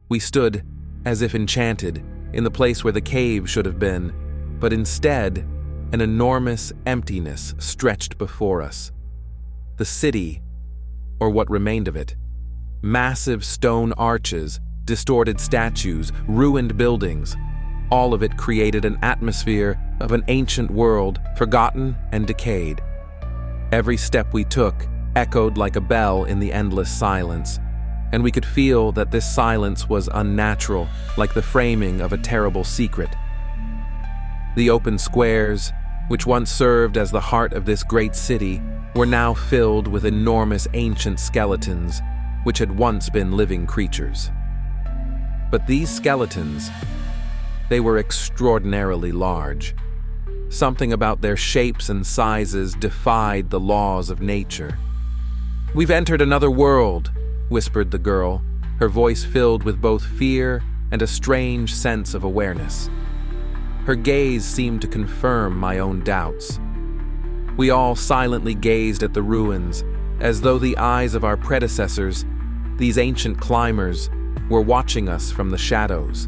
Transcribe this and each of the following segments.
We stood, as if enchanted, in the place where the cave should have been, but instead, an enormous emptiness stretched before us. The city, or what remained of it. Massive stone arches, distorted statues, ruined buildings. All of it created an atmosphere of an ancient world, forgotten and decayed. Every step we took echoed like a bell in the endless silence, and we could feel that this silence was unnatural, like the framing of a terrible secret. The open squares, which once served as the heart of this great city, were now filled with enormous ancient skeletons, which had once been living creatures. But these skeletons, they were extraordinarily large. Something about their shapes and sizes defied the laws of nature. "We've entered another world," whispered the girl, her voice filled with both fear and a strange sense of awareness. Her gaze seemed to confirm my own doubts. We all silently gazed at the ruins, as though the eyes of our predecessors, these ancient climbers, were watching us from the shadows.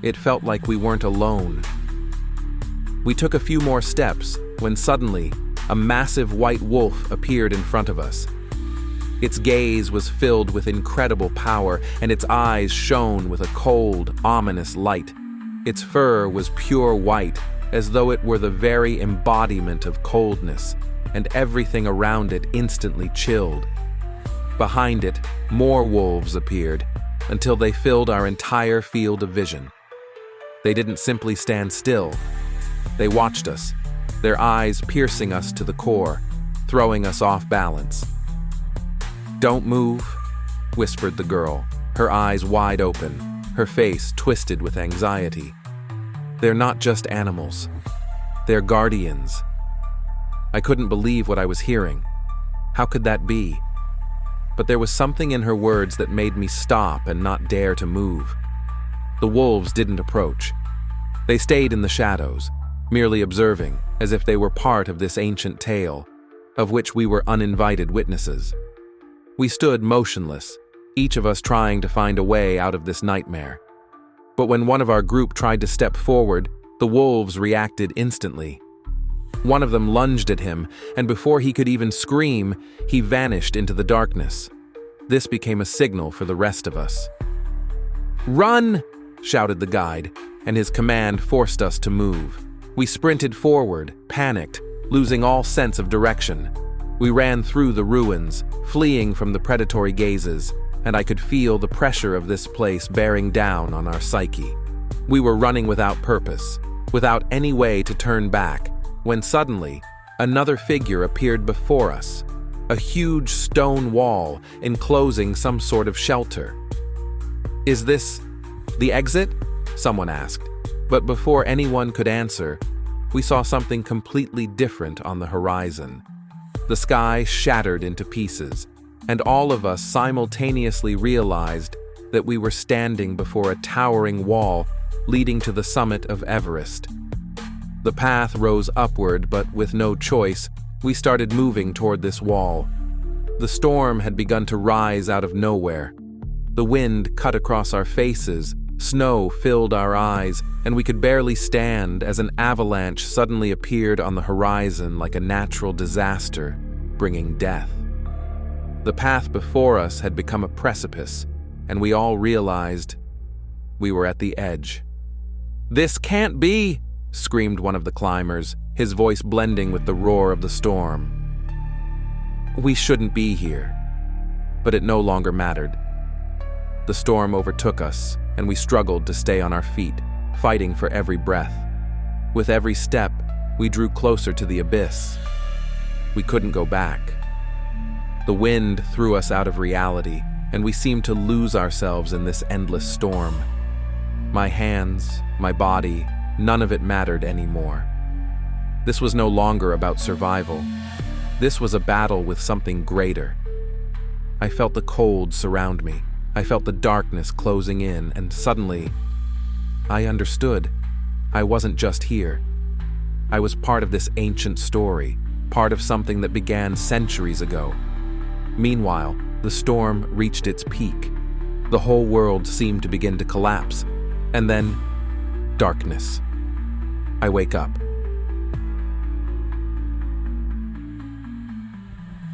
It felt like we weren't alone. We took a few more steps when suddenly a massive white wolf appeared in front of us. Its gaze was filled with incredible power, and its eyes shone with a cold, ominous light. Its fur was pure white, as though it were the very embodiment of coldness, and everything around it instantly chilled. Behind it, more wolves appeared, until they filled our entire field of vision. They didn't simply stand still. They watched us, their eyes piercing us to the core, throwing us off balance. "Don't move," whispered the girl, her eyes wide open, her face twisted with anxiety. "They're not just animals. They're guardians." I couldn't believe what I was hearing. How could that be? But there was something in her words that made me stop and not dare to move. The wolves didn't approach. They stayed in the shadows, merely observing, as if they were part of this ancient tale, of which we were uninvited witnesses. We stood motionless, each of us trying to find a way out of this nightmare. But when one of our group tried to step forward, the wolves reacted instantly. One of them lunged at him, and before he could even scream, he vanished into the darkness. This became a signal for the rest of us. "Run!" shouted the guide, and his command forced us to move. We sprinted forward, panicked, losing all sense of direction. We ran through the ruins, fleeing from the predatory gazes, and I could feel the pressure of this place bearing down on our psyche. We were running without purpose, without any way to turn back, when suddenly, another figure appeared before us, a huge stone wall enclosing some sort of shelter. "Is this the exit?" someone asked, but before anyone could answer, we saw something completely different on the horizon. The sky shattered into pieces, and all of us simultaneously realized that we were standing before a towering wall leading to the summit of Everest. The path rose upward, but with no choice, we started moving toward this wall. The storm had begun to rise out of nowhere. The wind cut across our faces, snow filled our eyes, and we could barely stand as an avalanche suddenly appeared on the horizon like a natural disaster, bringing death. The path before us had become a precipice, and we all realized we were at the edge. "This can't be!" screamed one of the climbers, his voice blending with the roar of the storm. We shouldn't be here, but it no longer mattered. The storm overtook us, and we struggled to stay on our feet, fighting for every breath. With every step, we drew closer to the abyss. We couldn't go back. The wind threw us out of reality, and we seemed to lose ourselves in this endless storm. My hands, my body, none of it mattered anymore. This was no longer about survival. This was a battle with something greater. I felt the cold surround me. I felt the darkness closing in, and suddenly, I understood. I wasn't just here. I was part of this ancient story, part of something that began centuries ago. Meanwhile, the storm reached its peak. The whole world seemed to begin to collapse, and then darkness. I wake up.